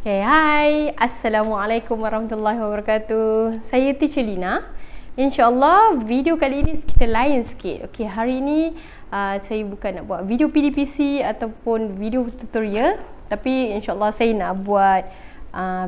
Okay, hai. Assalamualaikum warahmatullahi wabarakatuh. Saya Teacher Lina. InsyaAllah video kali ini kita lain sikit. Okay, hari ini saya bukan nak buat video PDPC ataupun video tutorial, tapi insyaAllah saya nak buat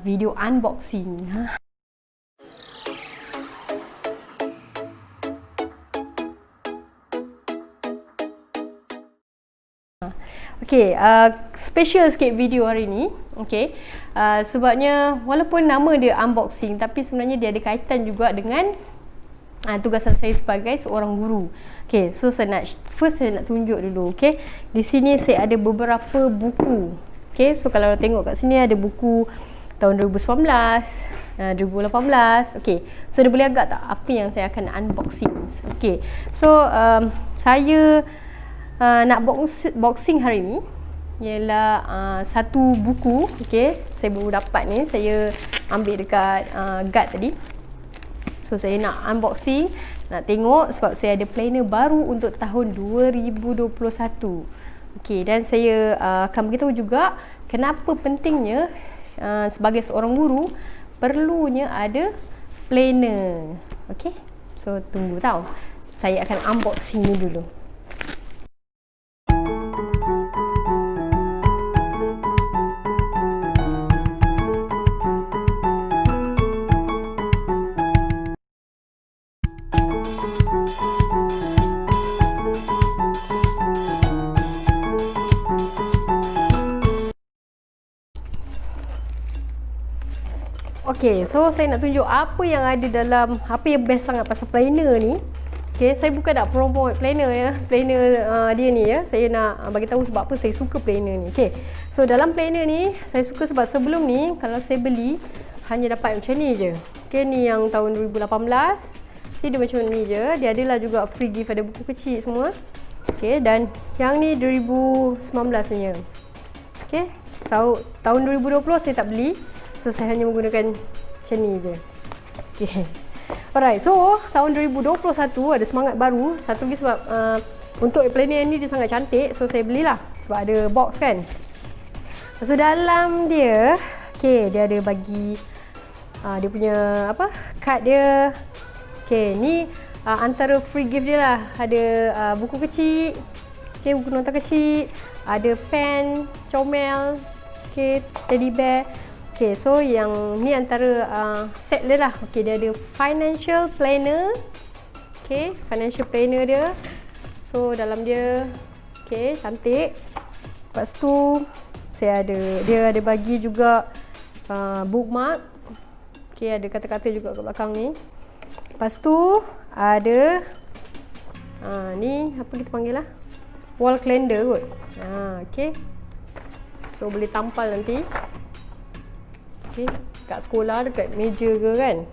video unboxing. Okay, special sikit video hari ni. Okay, sebabnya walaupun nama dia unboxing, tapi sebenarnya dia ada kaitan juga dengan tugasan saya sebagai seorang guru. Okay, so saya nak tunjuk dulu. Okay, di sini saya ada beberapa buku. Okay, so kalau tengok kat sini ada buku tahun 2019, 2018. Okay, so dia boleh agak tak apa yang saya akan unboxing? Okay, so saya nak boxing hari ni ialah satu buku. Okay, saya baru dapat ni, saya ambil dekat guard tadi. So saya nak unboxing, nak tengok sebab saya ada planner baru untuk tahun 2021. Okay, dan saya akan beritahu juga kenapa pentingnya sebagai seorang guru perlunya ada planner. Okay, so tunggu tau, saya akan unboxing ni dulu. Okay, so saya nak tunjuk apa yang ada dalam, apa yang best sangat pasal planner ni. Okay, saya bukan nak promote planner ya, planner dia ni ya. Saya nak bagi tahu sebab apa saya suka planner ni. Okay, so dalam planner ni saya suka sebab sebelum ni kalau saya beli hanya dapat macam ni je. Okay, ni yang tahun 2018. Jadi dia macam ni je. Dia adalah juga free gift, ada buku kecil semua. Okay, dan yang ni 2019 punya. Okay, so tahun 2020 saya tak beli. So saya hanya menggunakan macam ni je. Okay, alright, so tahun 2021 ada semangat baru. Satu lagi sebab untuk planner ni dia sangat cantik, so saya belilah sebab ada box kan. So dalam dia, okay, dia ada bagi dia punya apa, card dia. Okay, ni antara free gift dia lah. Ada buku kecil, okay, buku nota kecil, ada pen, comel, okay, teddy bear. Okay, so yang ni antara set dia lah. Okay, dia ada financial planner. Okay, financial planner dia. So dalam dia, okay, cantik. Lepas tu dia ada bagi juga bookmark. Okay, ada kata-kata juga kat belakang ni. Lepas tu ada ni apa kita panggil lah, wall calendar kot. Okay, so boleh tampal nanti. Okay, kat sekolah, dekat meja ke kan.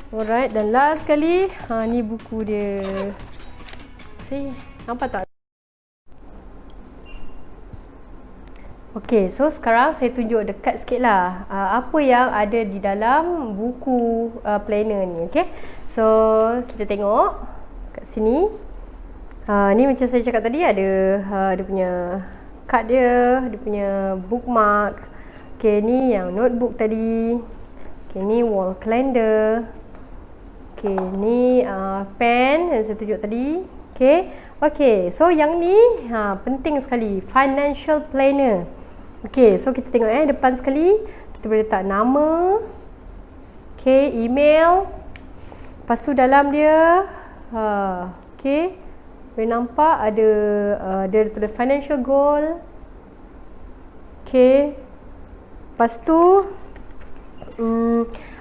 Alright, dan last sekali ni buku dia. Okay, nampak tak? Okay, so sekarang saya tunjuk dekat sikit lah apa yang ada di dalam buku planner ni. Okay, so kita tengok kat sini. Ni macam saya cakap tadi, ada dia punya card dia punya bookmark. Okay, ni yang notebook tadi. Okay, ni wall calendar. Okay, ni pen yang saya tunjuk tadi. Okay, okay, so yang ni penting sekali, financial planner. Okay, so kita tengok depan sekali kita boleh letak nama, okay, email. Lepas tu dalam dia okay, boleh nampak ada dia tulis financial goal. Okay, lepas tu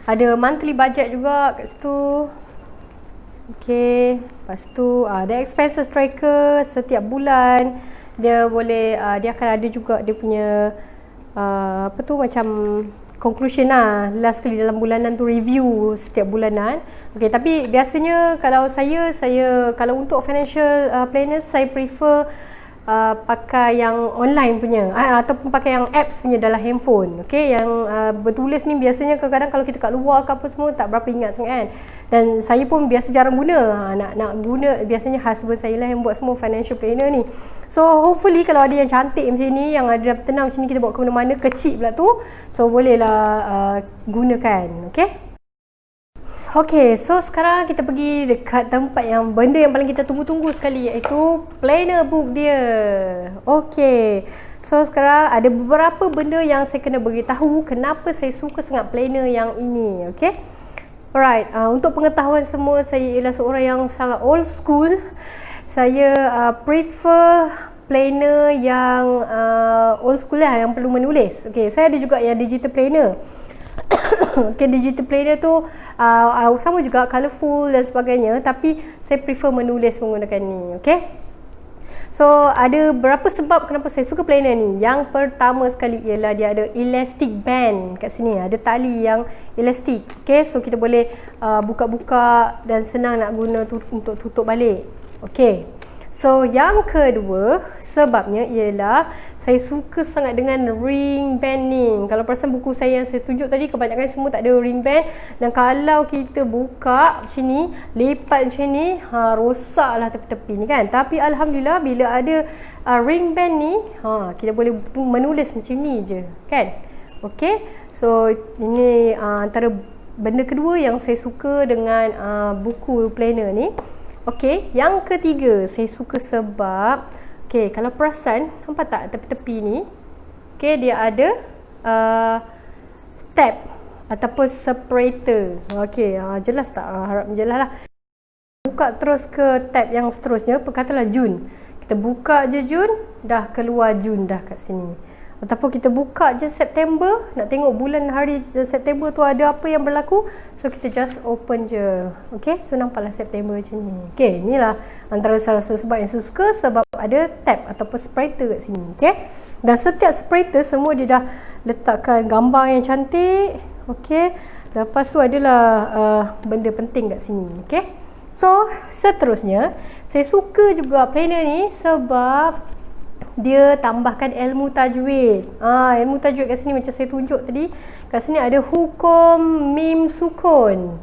ada monthly budget juga kat situ. Okay, lepas tu ada expenses tracker setiap bulan. Dia boleh dia akan ada juga dia punya apa tu, macam conclusion lah, last kali dalam bulanan tu, review setiap bulanan. Okay, tapi biasanya kalau saya kalau untuk financial planner, saya prefer pakai yang online punya ataupun pakai yang apps punya dalam handphone. Okey, yang bertulis ni biasanya kadang-kadang kalau kita kat luar ke apa semua tak berapa ingat sangat kan. Dan saya pun biasa jarang guna. Nak guna biasanya husband saya lah yang buat semua financial planner ni. So hopefully kalau ada yang cantik macam ni, yang ada tenang macam ni, kita bawa ke mana-mana, kecil pula tu, so bolehlah gunakan. Okey. Okay, so sekarang kita pergi dekat tempat yang benda yang paling kita tunggu-tunggu sekali, iaitu planner book dia. Okay, so sekarang ada beberapa benda yang saya kena beritahu kenapa saya suka sangat planner yang ini. Okay, alright, untuk pengetahuan semua, saya ialah seorang yang sangat old school. Saya prefer planner yang old school lah, yang perlu menulis. Okay, saya ada juga yang digital planner. Okay, digital planner tu sama juga, colourful dan sebagainya, tapi saya prefer menulis menggunakan ni. Okay, so ada berapa sebab kenapa saya suka planner ni. Yang pertama sekali ialah dia ada elastic band kat sini, ada tali yang elastik. Okay, so kita boleh buka-buka dan senang nak guna untuk tutup balik. Okay, so yang kedua sebabnya ialah saya suka sangat dengan ring band ni. Kalau perasan buku saya yang saya tunjuk tadi, kebanyakan semua tak ada ring band. Dan kalau kita buka macam ni, lipat macam ni, rosaklah tepi-tepi ni kan. Tapi Alhamdulillah bila ada ring band ni, kita boleh menulis macam ni je kan. Okay, so ini antara benda kedua yang saya suka dengan buku planner ni. Okay, yang ketiga saya suka sebab, okay, kalau perasan, nampak tak tepi-tepi ni, okay, dia ada step ataupun separator. Okay, jelas tak? Harap jelas lah. Buka terus ke tab yang seterusnya, katalah Jun. Kita buka je Jun, dah keluar Jun dah kat sini. Ataupun kita buka je September, nak tengok bulan hari September tu ada apa yang berlaku, so kita just open je. Okay, so nampaklah September macam ni. Okay, inilah antara salah satu sebab yang saya suka, sebab ada tab ataupun separator kat sini. Okay, dan setiap separator semua dia dah letakkan gambar yang cantik. Okay, lepas tu adalah benda penting kat sini. Okay, so seterusnya saya suka juga planner ni sebab dia tambahkan ilmu tajwid. Ilmu tajwid kat sini macam saya tunjuk tadi. Kat sini ada hukum mim sukun.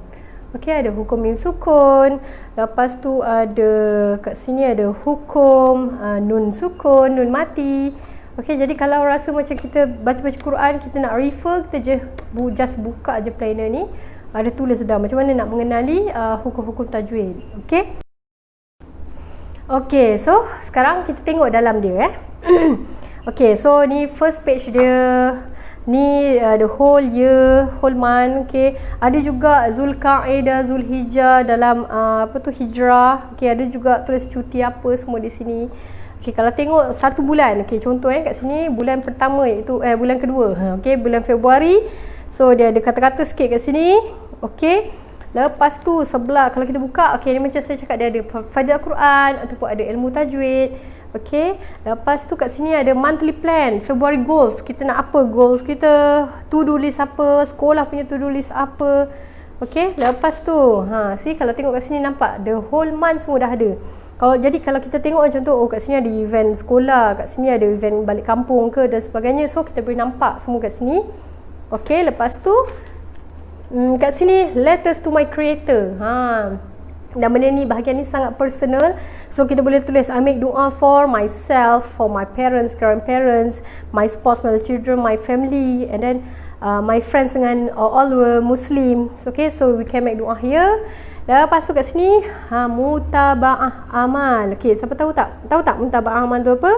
Okey, ada hukum mim sukun. Lepas tu ada kat sini ada hukum nun sukun, nun mati. Okey, jadi kalau rasa macam kita baca-baca Quran, kita nak refer, kita just buka je planner ni. Ada tulis dah macam mana nak mengenali hukum-hukum tajwid. Okey. Okay, so sekarang kita tengok dalam dia Okay, so ni first page dia. Ni the whole year, whole month. Okay, ada juga Zulkaidah, Zulhijjah dalam apa tu, hijrah. Okay, ada juga tulis cuti apa semua di sini. Okay, kalau tengok satu bulan, okay, contoh kat sini bulan pertama, iaitu bulan kedua. Okay, bulan Februari. So dia ada kata-kata sikit kat sini. Okay, lepas tu sebelah kalau kita buka, okey, ni macam saya cakap, dia ada Fadilah Quran ataupun ada ilmu tajwid. Okey, lepas tu kat sini ada monthly plan, February goals. Kita nak apa goals kita, to do list apa, sekolah punya to do list apa. Okey, lepas tu see, kalau tengok kat sini nampak the whole month semua dah ada. Kalau kita tengok contoh, kat sini ada event sekolah, kat sini ada event balik kampung ke dan sebagainya. So kita boleh nampak semua kat sini. Okey, lepas tu kat sini letters to my creator. Dan benda ni, bahagian ni sangat personal. So kita boleh tulis I make dua for myself, for my parents, grandparents, my spouse, my children, my family, and then my friends dengan all the Muslims. Okay, so we can make dua here. Lepas tu kat sini mutaba'ah amal. Okay, siapa tahu tak? Tahu tak mutaba'ah amal tu apa?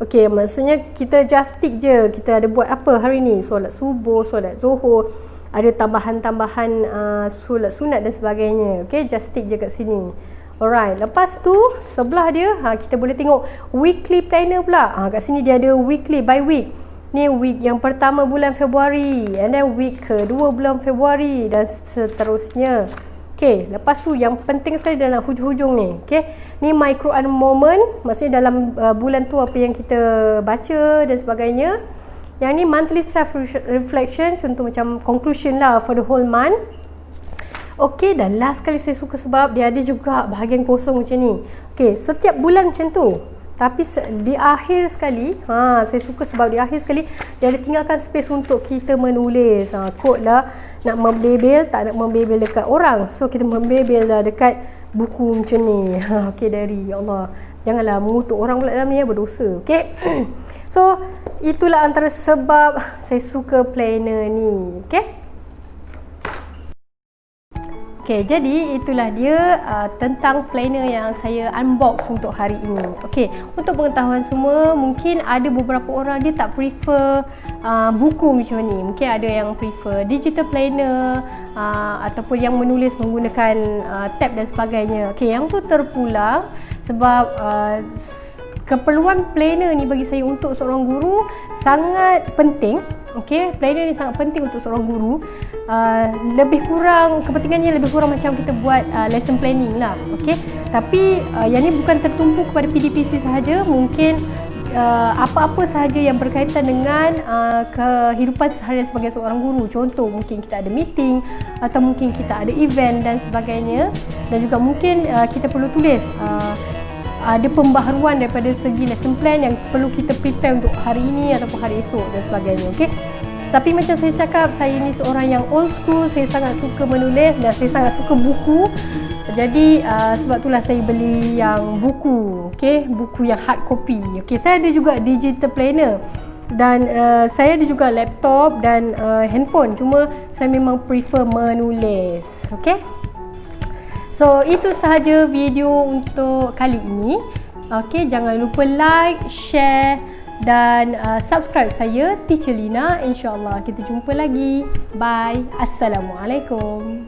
Okay, maksudnya kita just tick je, kita ada buat apa hari ni, solat subuh, solat zuhur, ada tambahan-tambahan solat sunat dan sebagainya. Okay, just tick je kat sini. Alright, lepas tu sebelah dia kita boleh tengok weekly planner pula. Kat sini dia ada weekly by week. Ni week yang pertama bulan Februari, and then week kedua bulan Februari dan seterusnya. Okay, lepas tu yang penting sekali dalam hujung-hujung ni. Okay, ni my Quran moment, maksudnya dalam bulan tu apa yang kita baca dan sebagainya. Yang ni monthly self reflection, contoh macam conclusion lah for the whole month. Okay, dan last kali saya suka sebab dia ada juga bahagian kosong macam ni. Okay, setiap bulan macam tu. Tapi di akhir sekali, saya suka sebab di akhir sekali dia ada tinggalkan space untuk kita menulis. Kod lah nak membebel, tak nak membebel dekat orang. So kita membebel lah dekat buku macam ni. Okey, dari ya Allah. Janganlah mengutuk orang pula dalam ni ya, berdosa. Okey. So itulah antara sebab saya suka planner ni. Okey. Okay, jadi itulah dia tentang planner yang saya unbox untuk hari ini. Okay, untuk pengetahuan semua, mungkin ada beberapa orang dia tak prefer buku macam ni. Mungkin ada yang prefer digital planner ataupun yang menulis menggunakan tab dan sebagainya. Okay, yang tu terpulang sebab keperluan planner ni bagi saya untuk seorang guru sangat penting. Okey, planner ni sangat penting untuk seorang guru. Lebih kurang kepentingannya lebih kurang macam kita buat lesson planning lah. Okey, tapi yang ni bukan tertumpu kepada PDPC sahaja. Mungkin apa-apa sahaja yang berkaitan dengan kehidupan seharian sebagai seorang guru. Contoh, mungkin kita ada meeting atau mungkin kita ada event dan sebagainya. Dan juga mungkin kita perlu tulis ada pembaharuan daripada segi lesson plan yang perlu kita prepare untuk hari ini ataupun hari esok dan sebagainya. Okey. Tapi macam saya cakap, saya ni seorang yang old school, saya sangat suka menulis dan saya sangat suka buku. Jadi sebab itulah saya beli yang buku, okey, buku yang hard copy. Okey, saya ada juga digital planner dan saya ada juga laptop dan handphone. Cuma saya memang prefer menulis. Okey. So itu sahaja video untuk kali ini. Okey, jangan lupa like, share dan subscribe saya, Teacher Lina. InsyaAllah kita jumpa lagi. Bye. Assalamualaikum.